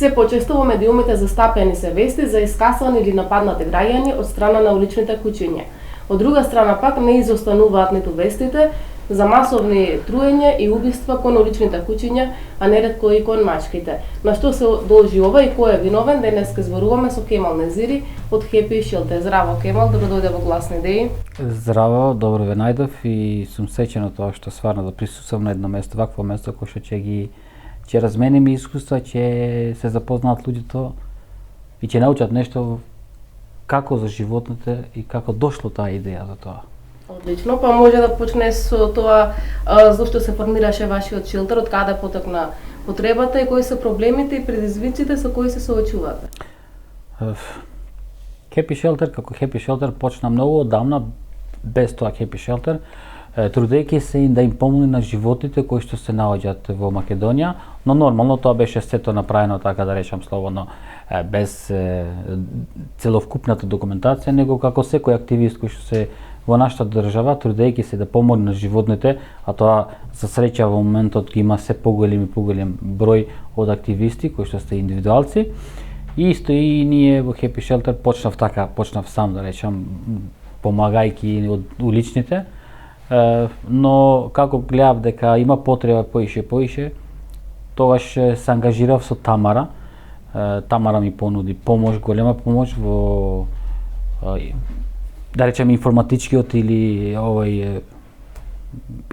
Се почесто во медиумите застапени се вести за искасани или нападнати граѓани од страна на уличните кучиња. Од друга страна пак не изостануваат ниту вестите за масовни труења и убиства кон уличните кучиња, а неретко и кон мачките. На што се должи ова и кој е виновен? Денес ке зборуваме со Кемал Незири од Happy Shelter. Здраво Кемал, добро дојде во Гласни идеи. Здраво, добро ве најдов и сум среќен од тоа што стварно да присуствувам на едно место, вакво место кој што ќе размениме искуства, ќе се запознаат луѓето и ќе научат нешто како за животните и како дошло таа идеја за тоа. Одлично, па може да почне со тоа зошто се формираше вашиот шелтер, од каде потекна потребата и кои се проблемите и предизвиците со кои се соочувате? Happy Shelter како Happy Shelter почна многу одамна без тоа Happy Shelter, трудејќи се да им помогне на животните кои што се наоѓаат во Македонија, но нормално тоа беше сето направено така да речам слободно, без целокупната документација, него како секој активист кој што се во нашата држава, трудејќи се да помогне на животните, а тоа за среќа во моментот ги има се поголем број од активисти кои што се индивидуалци. И исто и ние во Happy Shelter почнав сам да речам, помагајќи од уличните, но како гледав дека има потреба поише, тогаш се ангажирав со Тамара. Тамара ми понуди помош, голема помош во да речем информатичкиот или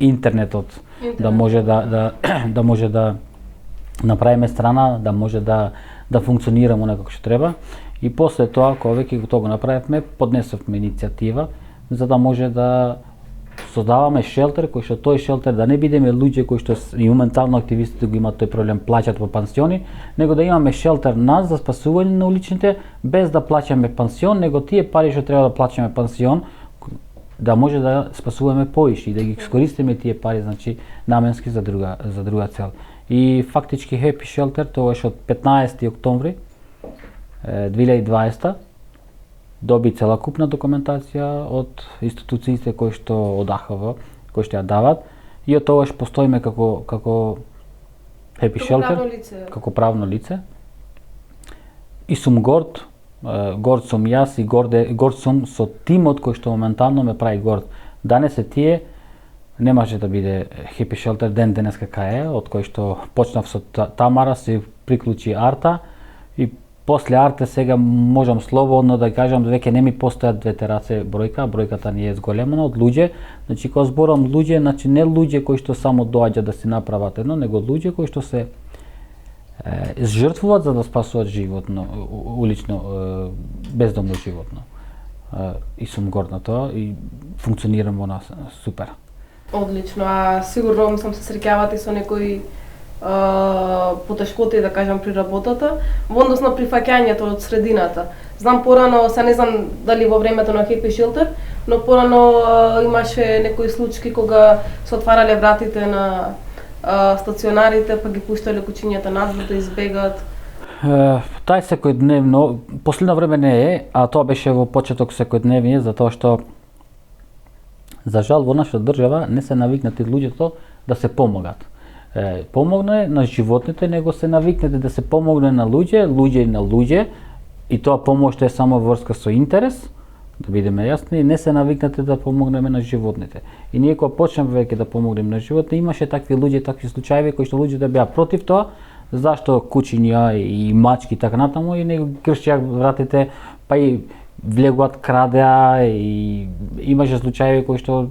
интернетот, да може да направиме страна, да може да функционираме некако што треба. И после тоа, кога веќе тоа го направивме, поднесовме иницијатива за да може да создаваме шелтер, кој што тој шелтер да не бидеме луѓе кои што и моментално активистите го имаат тој проблем, плаќат во пансиони, него да имаме шелтер нас за спасување на уличните без да плаќаме пансион, него тие пари што треба да плаќаме пансион да може да спасуваме поише и да ги искористиме тие пари, значи наменски за друга цел. И фактички Happy Shelter тогаш од 15 октомври 2020 доби целокупна документација од институциите кои што од АХВ, кои што ја дават, и од тогаш постоиме како Happy Shelter, како правно лице. И сум горд сум јас и горд сум со тимот кој што моментално ме прави горд. Данес тие не може да биде Happy Shelter денеска кај од кој што почнав со Тамара, се приклучи Арта и после Арте сега можам слободно да кажам веќе не ми постојат двете раце бројката ни е зголемена од луѓе, значи кога зборам луѓе, значи не луѓе кои што само доаѓаат да си направат едно, него луѓе кои што се жртвуваат за да спасуваат животно, улично бездомно животно. И сум горд на тоа и функционирам во нас супер. Одлично, а сигурно се среќавате со некои потешкоти, да кажам, при работата, во однос на прифаќањето од средината. Знам порано, не знам дали во времето на Happy Shelter, но порано имаше некои случаи кога се отварале вратите на стационарите, па ги пуштале кучињата надвор да избегаат. Тај секојдневно, последно време не е, а тоа беше во почеток секојдневие, затоа што за жал во нашата држава не се навикнати луѓето да се помогат. Помогне на животните, него се навикнете да се помогне на луѓе и на луѓе, и тоа помошта е само врска со интерес, да бидеме јасни, не се навикнете да помогнеме на животните. И ние кога почнеме веќе да помогнеме на животните, имаше такви луѓе, такви случаи кои што луѓето беа против тоа, зашто кучиња и мачки и така натаму, и него кршија вратите, па и влегуваат, крадеа, и имаше случаи кои што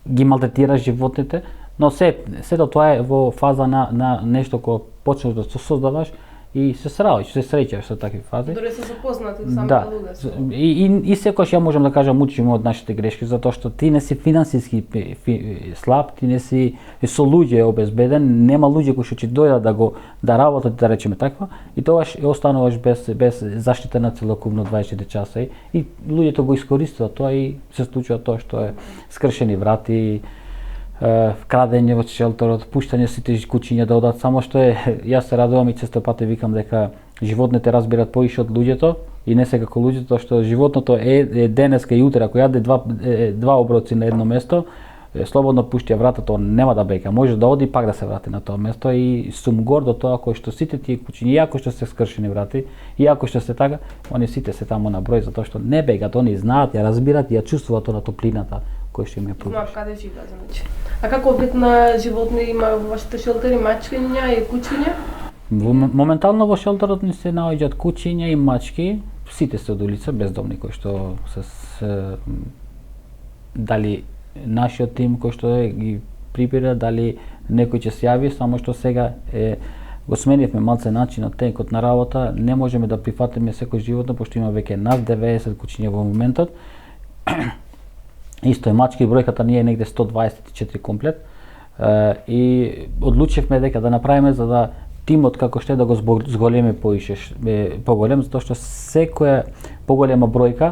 ги малтретира животните. Но сето тоа е во фаза на нешто кога почнеш да се создаваш и се среќаш со такви фази. Дори се запознати самите луѓе. И секогаш ја можам да кажам учиме од нашите грешки, затоа што ти не си финансиски слаб, ти не си со луѓе обезбеден, нема луѓе кои што ќе дојдат да работат, да речеме таква, и тогаш остануваш без заштита на целокупно 24 часа и луѓето го искористуваат тоа и се случува тоа што е скршени врати, крадење во шелтерот, пуштање сите кучиња да одат, само што јас се радувам и често пати викам дека животните разбират поише од луѓето и не се како луѓето, што животното е денеска и утре, ако јаде два оброци на едно место, слободно пушти ја врата, тоа нема да бега, може да оди пак да се врати на тоа место и сум горд од тоа кој што сите тие куќиња, иако што се скршени врати, иако што се така, они сите се таму на број затоа што не бегат, они знаат, ја разбират и ја чувствуваат она топлината кој што им е пругаш. Знаат каде живеат, значи. А како вид на животни има во вашите шелтери, мачкиња и кучиња? Моментално во шелтерот ни се наоѓаат кучиња и мачки, сите се од улица, бездомни кои што се дали нашиот тим кој што ги прибира, дали некој ќе се јави, само што сега го сменивме малце начинот, текот на работа, не можеме да прифатиме секој животно, пошто има веќе над 90 кучиња во моментот. Исто е мачки, бројката ни е негде 124 комплет и одлучивме дека да направиме за да тимот како што е да го зголеми поголем, затоа што секоја поголема бројка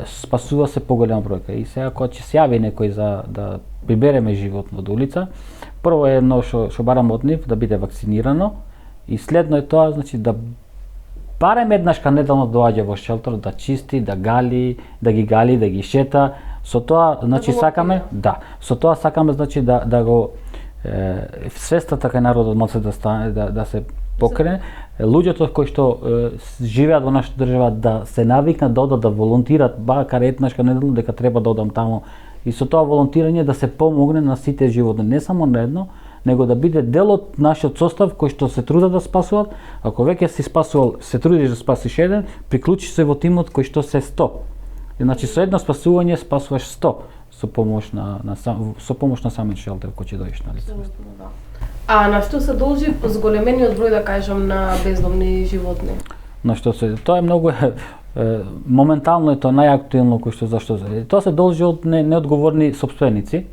спасува се поголема бројка. И сега кога ќе се јави некој за да прибереме животно од улица, прво е едно што барам од нив да биде вакцинирано и следно е тоа, значи да барем еднаш неделно доаѓа во шелтер, да чисти, да ги гали, шета. Со тоа, значи сакаме, со тоа сакаме значи да го свестата кај народот малце да стане, да се покрене, луѓето кои што живеат во нашата држава да се навикнат да одат да волонтират, макар еднашка неделно дека треба да одам таму и со тоа волонтирање да се помогне на сите животни, не само на едно, него да биде дел од нашиот состав кој што се трудат да спасуваат. Ако веќе си спасувал, се трудиш да спасиш еден, приклучи се во тимот кој што се 100. Значи со едно спасување спасуваш 100 со помош на самиот шелтер кој ќе дојдеш на лице. А на што се должи зголемениот број, да кажам, на бездомни животни? На што се, тоа е многу моментално е тоа најактуелно кој што зашто тоа се должи од неодговорни сопственици.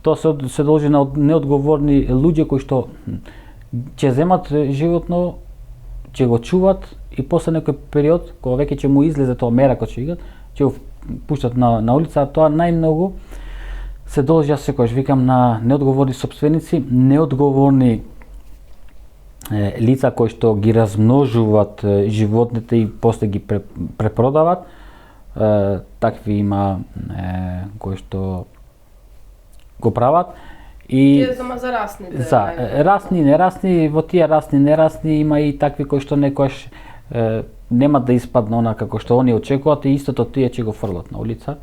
Тоа се должи на неодговорни луѓе кои што ќе земат животно, ќе го чуват и после некој период кога веќе ќе му излезе тоа мерако ќе игат, ќе го пуштат на улица, а тоа најмногу се должи, јас секогаш викам, на неодговорни сопственици, неодговорни лица кои што ги размножуваат животните и после ги препродават. Такви има кои што го прават. И за расните. За расни, нерасни, во тие расни, нерасни има и такви кои што некојаш нема да испадне она како што они очекуваат и истото тие ќе го фрлат на улица.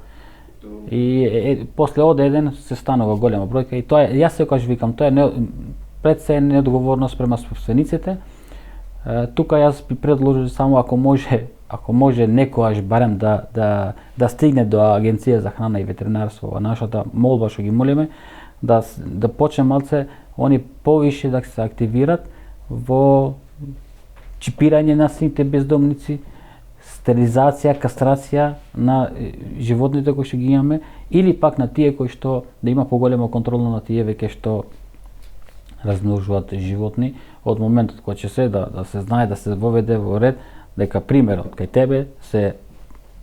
И после од еден се станува голема бројка и тоа јас секогаш викам, тоа е пред се неодговорност према собствениците. Тука јас би предложил само ако може некојаш барем да стигне до Агенција за храна и ветеринарство, во нашата молба што ги молиме да почне малце они повише да се активират во чипирање на сите бездомници, стерилизација, кастрација на животните кои што ги имаме или пак на тие кои што да има поголема контрола на тие веќе што размножуваат животни од моментот кога ќе се да се знае, да се воведе во ред дека примерот кај тебе се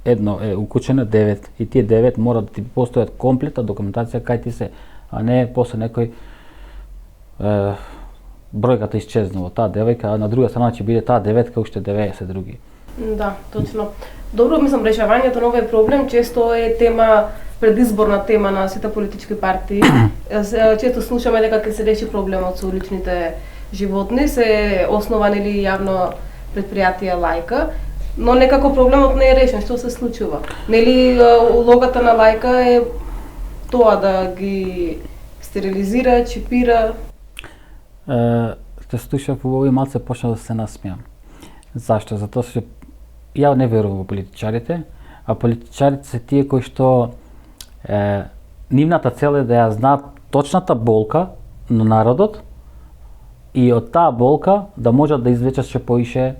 едно е укучено 9 и тие 9 мора да ти постојат комплетна документација кај ти се, а не после некој бројката исчезнува таа девојка, а на друга страна ќе биде таа деветка уште 90 други. Да, точно. Добро, мислам, решавањето на овој проблем често е тема, предизборна тема на сите политички партии. Често слушаме дека ќе се реши проблемот со уличните животни, се основани или јавно предпријатие Лајка, но некако проблемот не е решен. Што се случува? Нели улогата на Лајка е тоа да ги стерилизира, чипира? Те слушав убаво и малце почна да се насмеам. Зашто? Затоа што ја не верувам во политичарите, а политичарите се тие кои што нивната цел е да ја знаат точната болка на народот и од таа болка да можат да извлечат што поише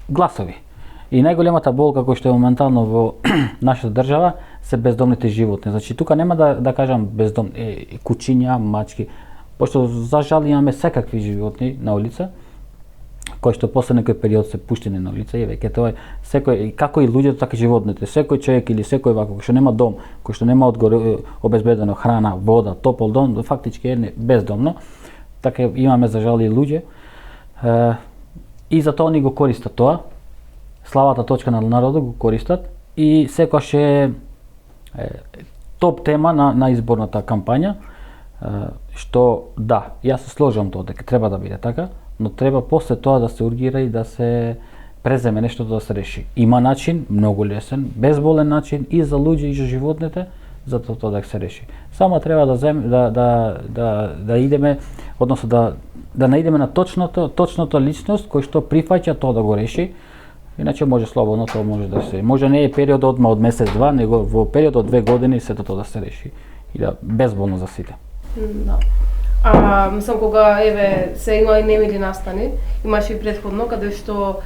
гласови. И најголемата болка која што е моментално во нашата држава се бездомните животни. Значи тука нема да кажам бездомни кучиња, мачки, пошто за жал имаме секакви животни на улица кои што после некој период се пуштени на улица и веќе тоа секој, како и луѓето, така и животните, секој човек или секој вако кој што нема дом, кој што нема обезбедено храна, вода, топол дом, фактички е бездомно. Така имаме за жал и луѓе. И затоа они го користат тоа. Слабата точка на народот го користат и секогаш топ тема на изборната кампања, што да, јас се сложам тоа дека треба да биде така, но треба после тоа да се ургира и да се преземе нештото да се реши. Има начин, многу лесен, безболен начин и за луѓе и за животните за тоа да се реши. Само треба да идеме, односно да наидеме на точната личност кој што прифаќа тоа да го реши. Иначе може слободно тоа може да се. Може не е период од месец-два, него во период од 2 години сето тоа да се реши и да безболно за сите. Да. Мислам кога се има и немили настани, имаше и претходно каде што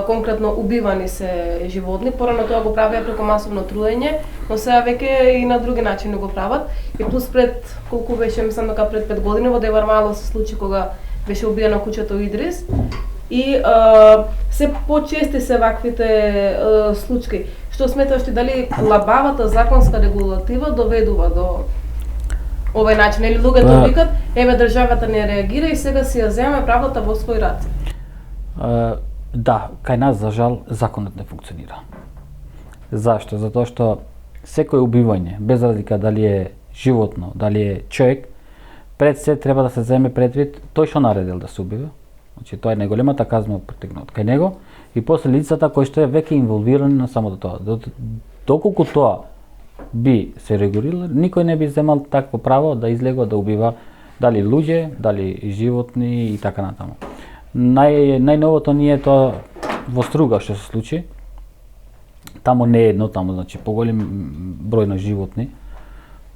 конкретно убивани се животни, порано тоа го правеа преку масовно труење, но сега веќе и на други начини го прават. И плюс пред колку беше, мислам дека пред 5 години во Девармало се случи кога беше убиено кучето Идрис. И се почести се ваквите случаи. Што сметаш ти, дали лабавата законска регулатива доведува до овој начин, или луѓето викат, државата не реагира и сега си ја земе правдата во свој раце? Да, кај нас за жал законот не функционира. Зашто? Затоа што секој убивање, без разлика дали е животно, дали е човек, пред се треба да се земе предвид тој што наредил да се убива. Значи тоа е најголемата казна претегнат кај него и после лицата кои што е веќе инволвирани на самото тоа. Доколку тоа би се регулирало, никој не би земал такво право да излегува да убива дали луѓе, дали животни и така натаму. Најновото ни е тоа во Струга што се случи. Таму не е едно, таму значи поголем број на животни,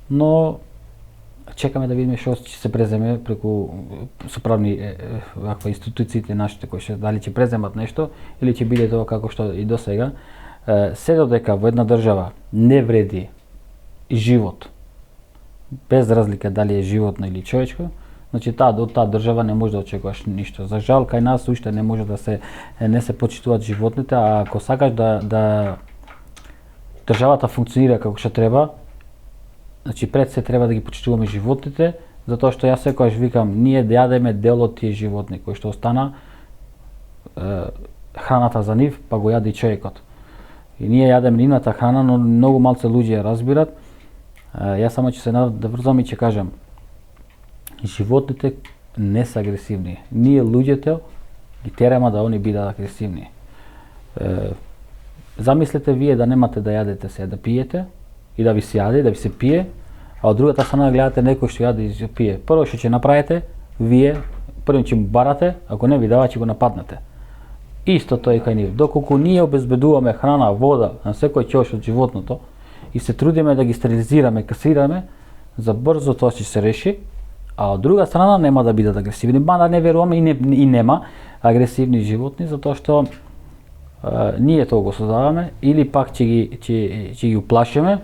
но чекаме да видиме што ќе се преземе преку соправни ваква институциите нашите кои што дали ќе преземат нешто или ќе биде тоа како што и досега. Се додека во една држава не вреди живот, без разлика дали е животно или човечко, значи од таа држава не може да очекуваш ништо. За жал кај нас уште не може не се почитуваат животните, а ако сакаш да државата функционира како што треба, значи пред се треба да ги почитуваме животните, затоа што јас секогаш викам, ние да јадеме дел од тие животни кои што остана храната за нив, па го јаде и човекот. И ние јадеме нивната храна, но многу малце луѓе ја разбират. Јас само ќе се да врзам и ќе кажам, животните не се агресивни. Ние луѓето ги тераме да они бидат агресивни. Замислете вие да немате да јадете се, да пиете и да ви се јаде, да ви се пие, а од другата страна гледате некој што јаде и пие. Прво што ќе направите, вие прво ќе му барате, ако не ви дава ќе го нападнете. Истото е кај нив. Доколку ние обезбедуваме храна, вода на секој ќош од животното и се трудиме да ги стерилизираме, касираме, за брзо тоа ќе се реши, а од друга страна нема да бидат агресивни. Мада не веруваме и нема агресивни животни, затоа што ние тоа го создаваме или пак ќе ги уплашиме,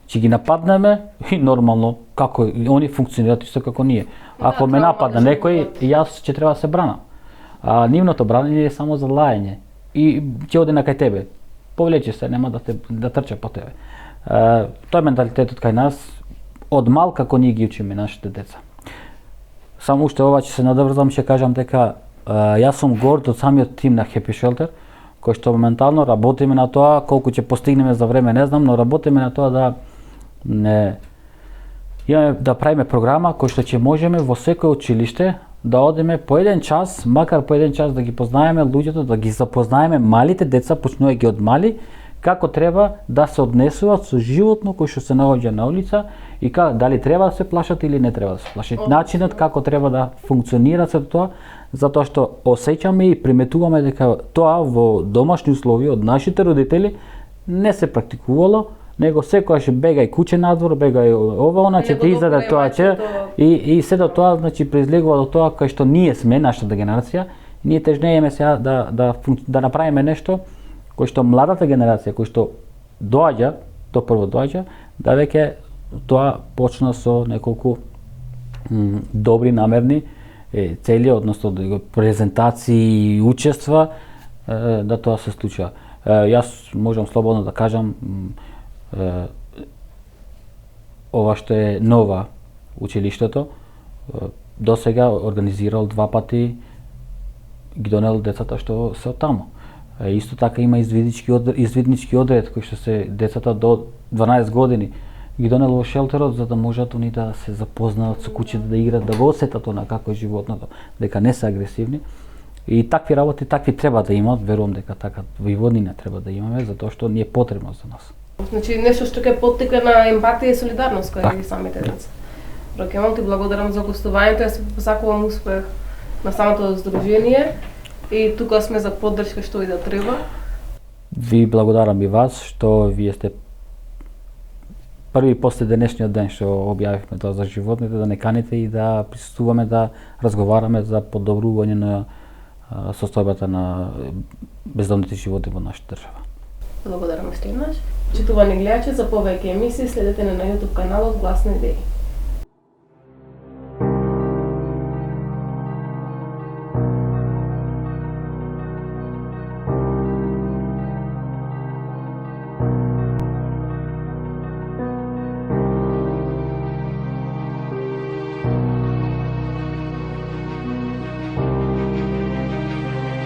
ќе ги нападнеме и нормално како они функционираат исто како ние. Ако ме нападне некој, јас ќе треба да се брана. А нивното бранење е само за лаење и ќе оде на кај тебе. Повлече се, нема да трча по тебе. Тоа е менталитетот кај нас, од мал како ние ги учиме нашите деца. Само уште ова ќе се надврзам, ќе кажам дека јас сум горд од самиот тим на Happy Shelter, кој што моментално работиме на тоа, колку ќе постигнеме за време не знам, но работиме на тоа да имаме да правиме програма кој што ќе можеме во секој училиште да одиме по еден час, макар по еден час да ги познаеме луѓето, да ги запознаеме малите деца, почнувајќи од мали, како треба да се однесуваат со животно кој што се наоѓа на улица и дали треба да се плашат или не треба да се плашат. Начинот како треба да функционира се тоа, затоа што осеќаме и приметуваме дека тоа во домашни услови од нашите родители не се практикувало, него секогаш бегај куќе надвор, бегај ова, она ќе ти издаде тоа че и се до тоа, значи произлегува до тоа кај што ние сме нашата генерација, ние тежнееме сега да направиме нешто кој што младата генерација кој што доаѓа, то прво доаѓа, да веќе тоа почна со неколку добри намерни цели, односно презентации и учества да тоа се случува. Јас можам слободно да кажам ова што е нова училиштето, досега организирал 2 пати, ги донел децата што се од таму. Исто така има извиднички одред кој што се децата до 12 години ги донел во шелтерот за да можат они да се запознаат со куќите, да играат, да го осетат она како е животното, дека не се агресивни. И такви работи, такви треба да имат, верувам дека така во Војводнина треба да имаме, затоа што ни е потребно за нас. Значи нешто што ќе поттика на емпатија и солидарност кај самите деца. Рокемон, ти благодарам за гостувањето, јас посакувам успех на самото здружение и тука сме за поддршка што и да треба. Ви благодарам и вас што вие сте први после денешниот ден што објавивме тоа за животните, да не каните и да присуствуваме да разговараме за подобрување на состојбата на бездомните животи во нашата држава. Благодарам уште еднаш. Почитувани гледачи, за повеќе емисии следете на YouTube каналот Глас на идеи.